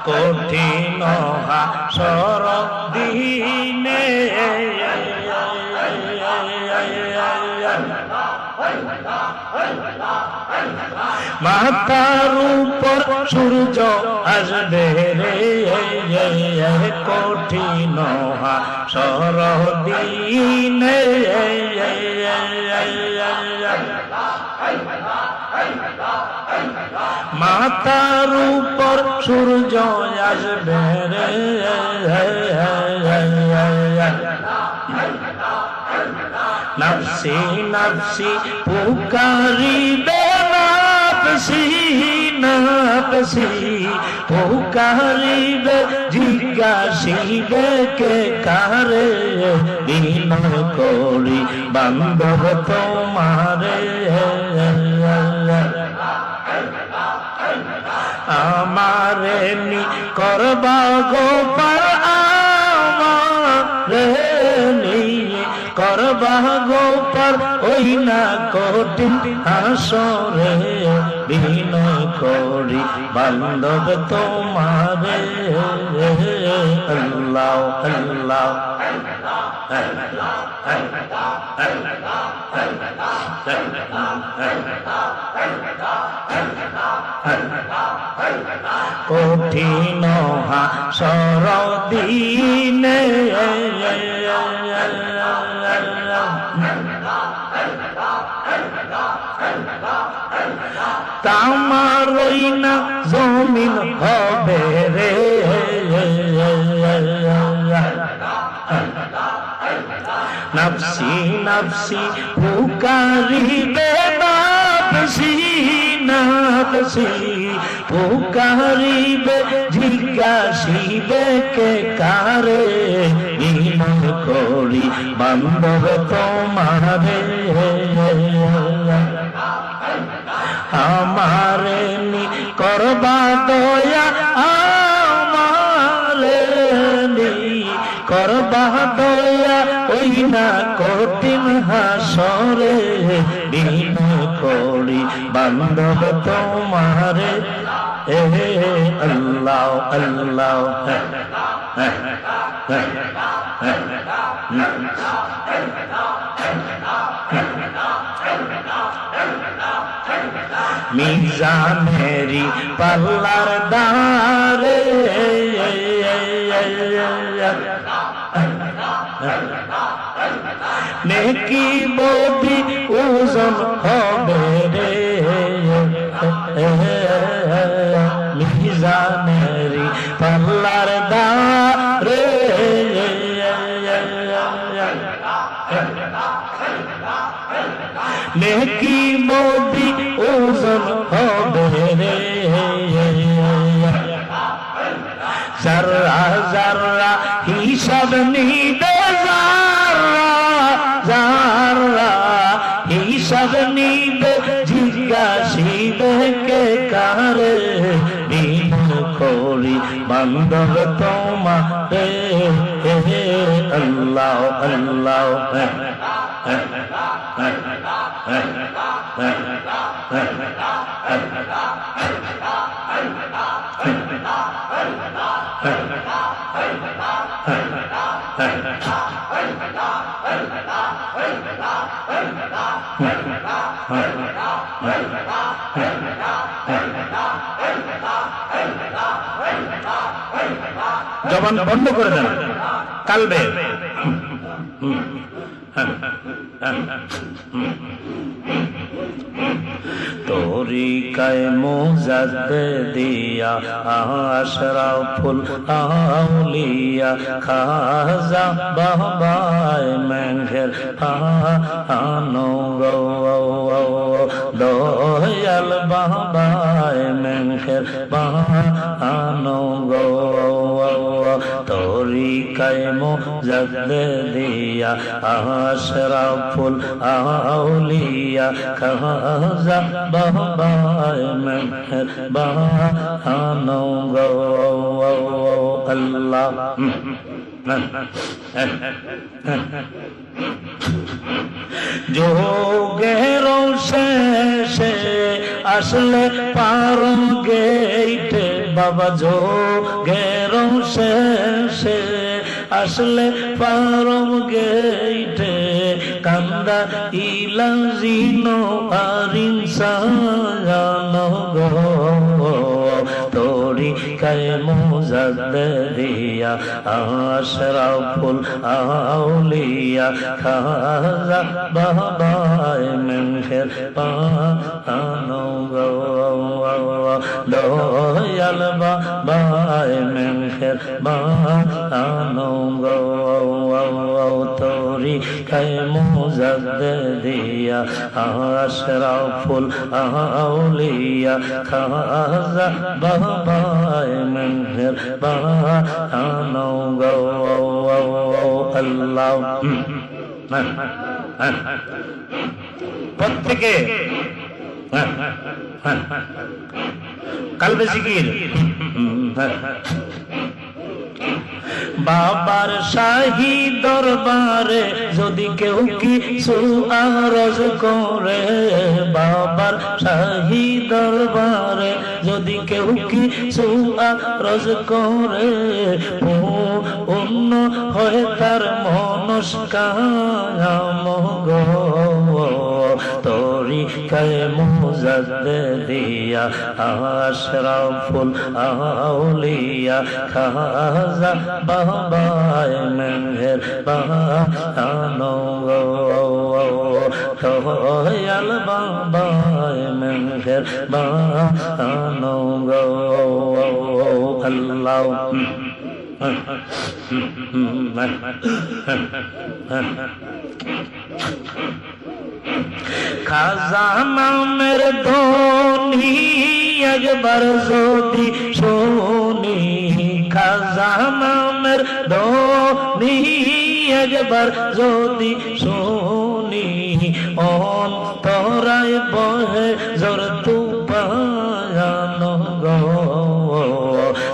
কঠিন হাসর দিনে মাথার উপর সূর্য আসবে রে, কঠিন হাসর দিনে মাথার উপর সূর্য আসবে রে, নফসি নফসি পুকারিবে, নফসি নফসি পুকারিবে, জিজ্ঞাসিবে কে কারে, বিনয় করি বান্ধব তোমারে, আমারে নি করবা গোপাল, আমারে নি করবা গোপাল, ওই না কঠিন হাসরে, বিনয় করি বান্ধব তোমারে, আল্লাহ আল্লাহ কঠিন হাসর দিনে তামারই না জমিন হবে রে, নফসি নফসি পুকারিবে, নফসি নফসি পুকারিবে, জিজ্ঞাসিবে কে কারে, বিনয় করি বান্ধব তোমারে, আমারে নি করবা দয়া, আমারে নি করবা দয়া, ওই না কঠিন হাসরে, বিনয় করি বান্ধব তোমারে, আল্লাহ আল্লাহ মিজানেরি পাল্লার দারে, নেকি বদি ওজন হবে রে, মিজানেরি পাল্লার দারে, নেকি বদি ওজন হবে রে, যারা যারা হিসাব নিবে, যারা যারা হিসাব নিবে, জিজ্ঞাসিবে কে কারে, বিনয় করি বান্ধব তোমারে, আল্লাহ আল্লাহ জবান বন্ধ করে দেন, কালবে তরিকায় মুজাদ্দিদিয়া আশরাফুল আউলিয়া খাজা বাবায় মেঘের আনো গো, দয়াল বাবায় মেঘের আনো গো, তরিকায় মুজাদ্দিদিয়া আশরাফুল আউলিয়া খাজা বাবায় মেঘের আনো গো, আল্লাহ যোগের শেষে আসলে পার গেইটে বাবা, যোগের শেষে আসলে পার গেইটে কান্দা ইলাজিনো আর ইনসান গো তোরি কায়ে মুজাদ্দিয়া আশরাফুল আউলিয়া খাজা বাবায়ে মেহেরবান গো দয়াল বাবায়ে মেহেরবান গো তোরি কায়ে মুজাদ্দিয়া আশরাফুল আউলিয়া খাজা বাবায়ে মেহেরবান গো আল্লাহ। প্রত্যেকে কালবে জিকির বাবার শাহী দরবারে যদি কেউ কিছু আরজ করে, বাবার শাহী দরবারে যদি কেউ কিছু আরজ করে, অন্য হয় তার মনস্কাম গো তরিকায়ে মুজাদ্দিয়া আশরাফুল আউলিয়া খাজা বাবায়ে মেহেরবান গো দয়াল বাবায়ে মেহেরবান গো আল্লাহ। খাজা নামের ধ্বনি একবার যদি শুনি, খাজা নামের ধ্বনি একবার যদি শুনি, অন্তরায় বহে জোর তুফান গো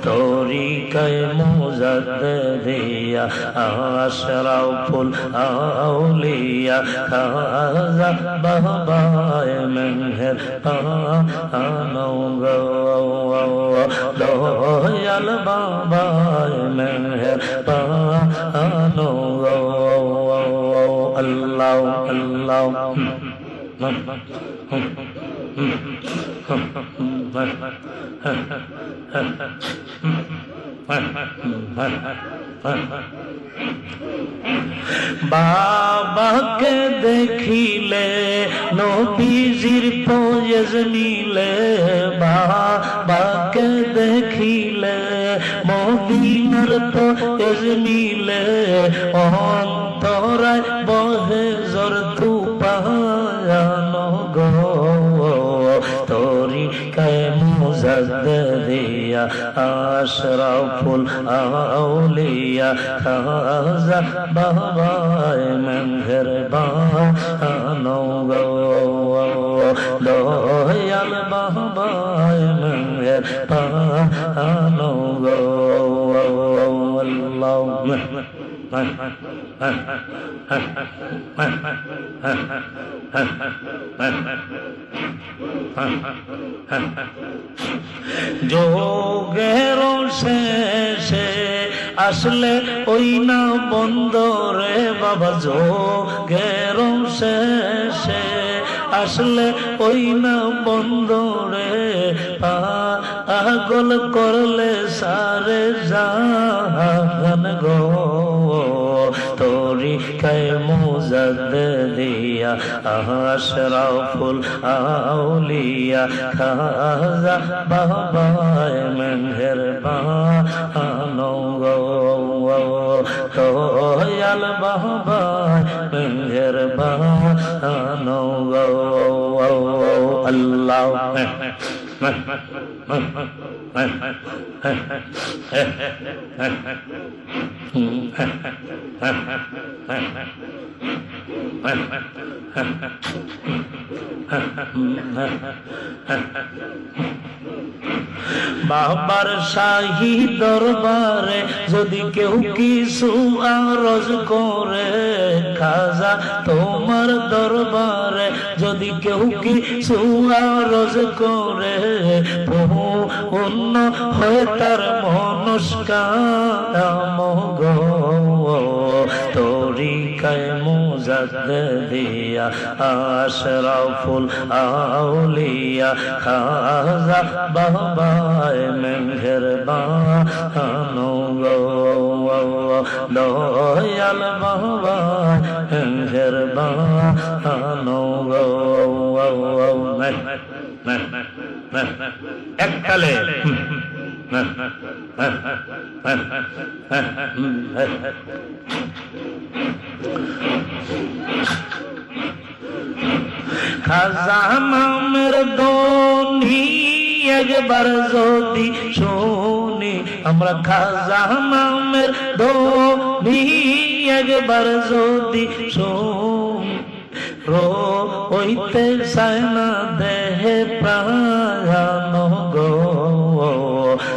তরিকায়ে মুজাদ্দিয়া আশরাফুল আউলিয়া খাজা বাবায়ে মেহেরবান গো দয়াল বাবায়ে মেহেরবান গো আল্লাহ আল্লাহ। বাবাকে দেখিলে নবীজির ফয়েজ মিলে, বাবাকে দেখিলে মদিনার ফয়েজ মিলে, অন্তরায় বহে জোর তুফান গো তরিকায়ে মুজাদ্দিয়া আশরাফুল আউলিয়া খাজা বাবায়ে মেহেরবান গো দয়াল বাবায়ে মেহেরবান গো আল্লাহ। যোগের শেষে আসলে ওই না বন্দরে বাবা, যোগের শেষে আসলে ওই না বন্দরে, পাগল করলে সারে জাহান গো তরিকায়ে মুজাদ্দিয়া আশরাফুল আউলিয়া খাজা বাবায়ে মেহেরবান গো দয়াল বাবায়ে মেহেরবান গো আল্লাহ। বাবার শাহী দরবারে যদি কেউ কিছু আরজ করে, খাজা তোমার দরবারে যদি কেউ কিছু আরজ করে, পূর্ণ হয়ে তার মনস্কাম গো। তরিকায় মুজাদ্দিদিয়া আশরাফুল আউলিয়া খাজা বাবায়ে মেহেরবান গো, দয়াল বাবা মেহেরবান গো। এককালে খাজা নামের ধ্বনি একবার যদি শুনি, আমরা খাজা নামের ধ্বনি একবার যদি শুনি, রইতে চায় না দেহে প্রাণ গো।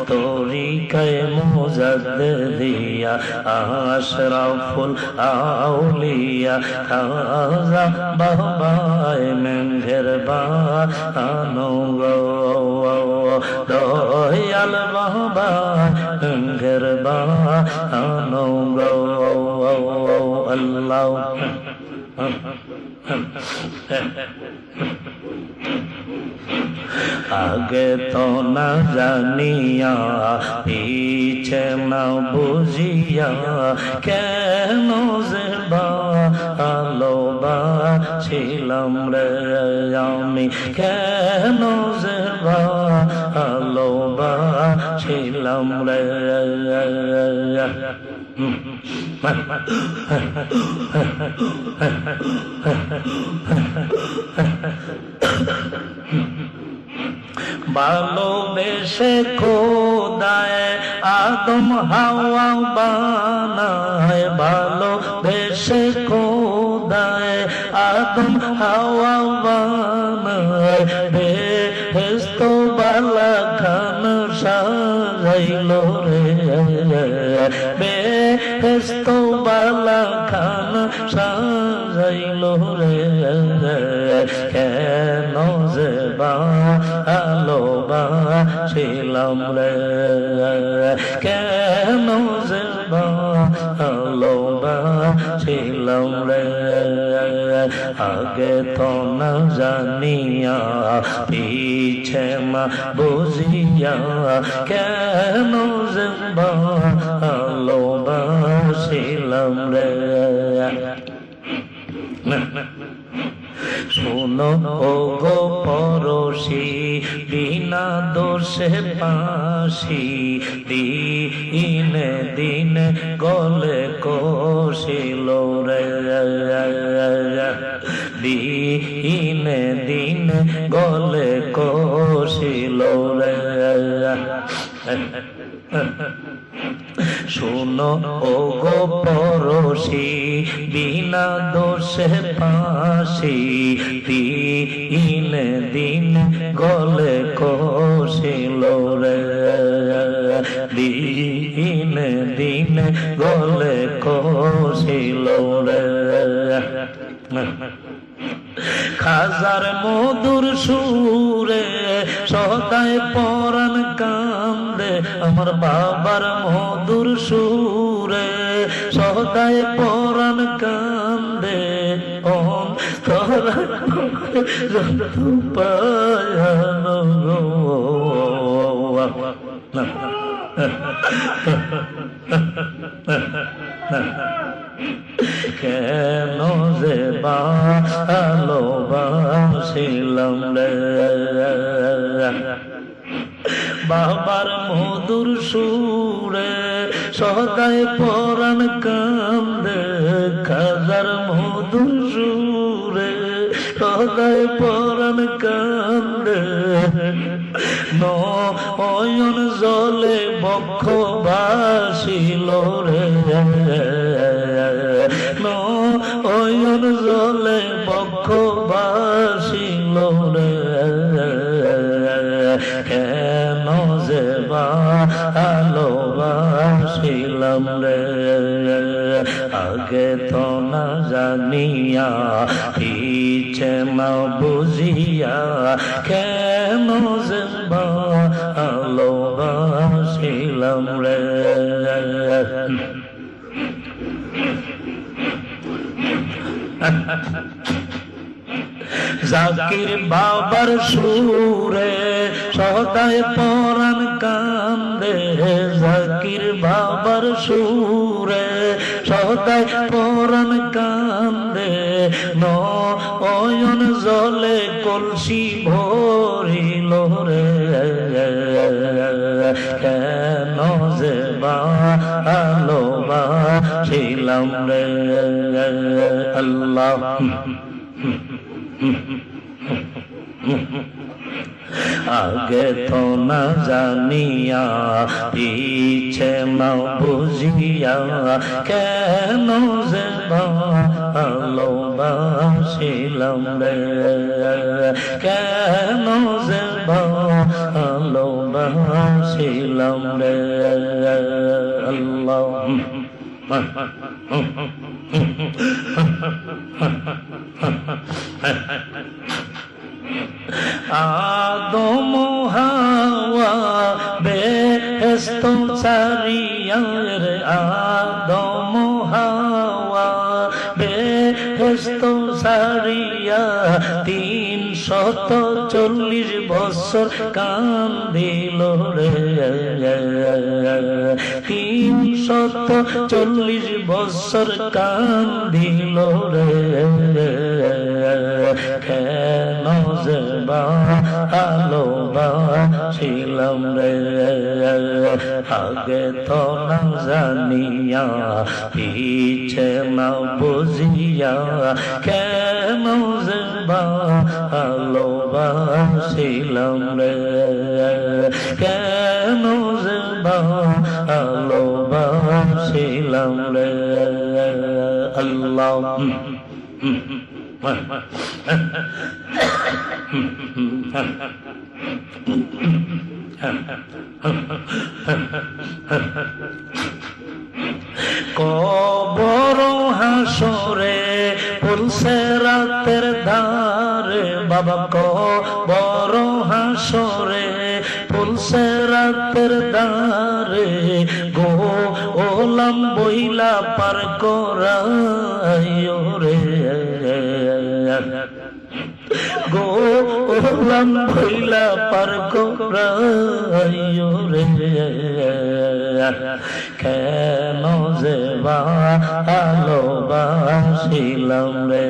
তরিকায় মুজাদ্দিদিয়া আশরাফুল আউলিয়া খাজা বাবায়ে মেহেরবান গো, দয়াল বাবা মেহেরবান গো। আল্লাহ আগে তো না জানিয়া পিছে না বুঝিয়া, কেন যে ভালোবাসিলাম রে আমি, কেন যে ভালোবাসিলাম রে। ভালোবেসে খোদায় আদম হাওয়া বানায়, ভালোবেসে খোদায় আদম হাওয়া বানায়, বেহেশত বালা খান সাজাইল রে, বেহেশত বালা খান সাজাইল রে। কেন যে ভালোবাসিলাম রে, কেন যে ভালোবাসিলাম রে। আগে তো না জানিয়া পিছে না বুঝিয়া, কেন যে ভালোবাসিলাম রে। শোনো ও গো পরশি, বিনা দোষে পাশি, দিনে দিনে গলে কষিল রে, দিনে দিনে গলে কষিল রে। শোনো ও গো পরশি, বিনা দোষে পাশি, দিনে দিন গলে কষিল রে, দিনে দিনে গলে কষিল রে। খাজার মধুর সুরে সদায় পরাণ কান্দে, আমার বাবার মধুর সুরে সদায় পরাণ কান্দে, পায়ানো কেন যে ভালোবাসিলাম রে। বাবার মধুর সুরে সদায় পরাণ কান্দে, খাজার মধুর সুরে সদায় পরাণ কান্দে নয়ন জলে বক্ষ ভাসিল রে নয়ন জলে বক্ষ ভাসিল রে কেন যে ভালোবাসিলাম রে আগে তো না জানিয়া পিছে না বুঝিয়া কেন যে ভালোবাসিলাম রে জাকির বাবার সুরে সদায় পরাণ কান্দে জাকির বাবার সুরে সদায় পরাণ কান্দে নয়ন জলে কলসি ভরিল রে কেন যে ভালোবাসিলাম রে আল্লাহ আগে তো না জানিয়া পিছে না বুঝিয়া কেন যে ভালোবাসিলাম রে কেন যে ভালোবাসিলাম রে আল্লাহ আদম হাওয়া বেহেশত ছাড়িয়া রে আদম হাওয়া বেহেশত ছাড়িয়া 340 বছর কান্দিল রে 340 বছর কান্দিল রে কেন যে ভালোবাসিলাম রে আগে তো না জানিয়া পিছে না বুঝিয়া কেন যে ভালোবাসিলাম রে কেন যে ভালোবাসিলাম রে আল্লাহ কবর হাসরে পুলসে রাতের ধারে বাবা কবর হাসরে পুলসে রাতের ধারে গো ওলাম বইলা পার করাইও রে গোলাম ভইলা পার করাইও রে কেন যে ভালোবাসিলাম রে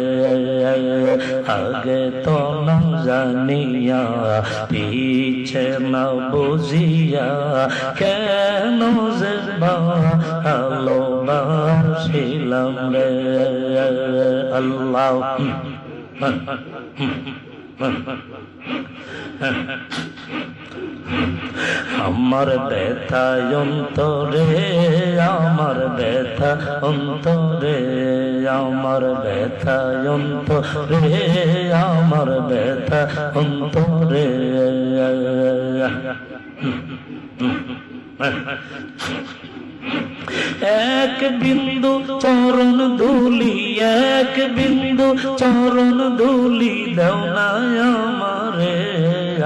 আগে তো না জানিয়া পিছে না বুঝিয়া কেন যে ভালোবাসিলাম রে আল্লাহ আমার ব্যথা অন্তরে আমার ব্যথা অন্তরে আমার ব্যথা অন্তরে আমার ব্যথা অন্তরে এক বিন্দু চরণ ধুলি এক বিন্দু চরণ ধুলি দাও না আমারে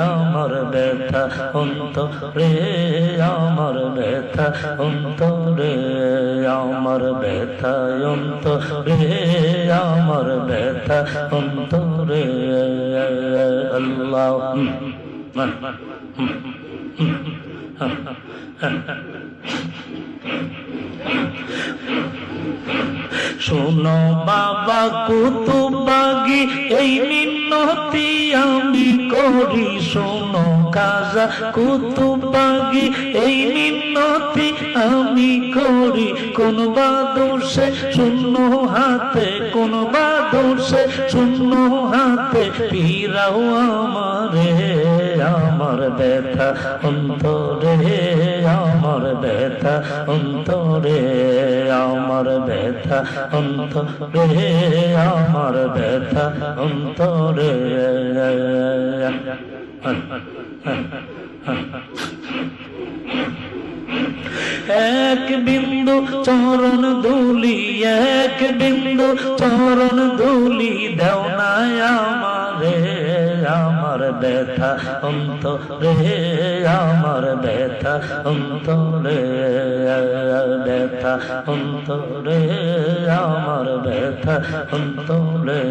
আমার ব্যথা অন্তরে আমার ব্যথা অন্তরে আমার ব্যথা অন্তরে আমার ব্যথা অন্তরে আল্লাহ শোনো বাবা কুতুবাগি এই মিনতি আমি করি শোনো কাজা কুতুবাগি এই মিনতি আমি করি কোন বা দোষে শূন্য হাতে কোন বা দোষে শূন্য হাতে পীরাও আমারে আমার ব্যথা অন্তরে আমার ব্যথা অন্তরে আমার ব্যথা অন্তরে আমার ব্যথা অন্তরে এক বিন্দু চরণ ধুলি এক বিন্দু চরণ ধুলি দেও না আমারে আমার ব্যথা অন্তরে আমার ব্যথা অন্তরে ব্যথা অন্তরে আমার ব্যথা অন্তরে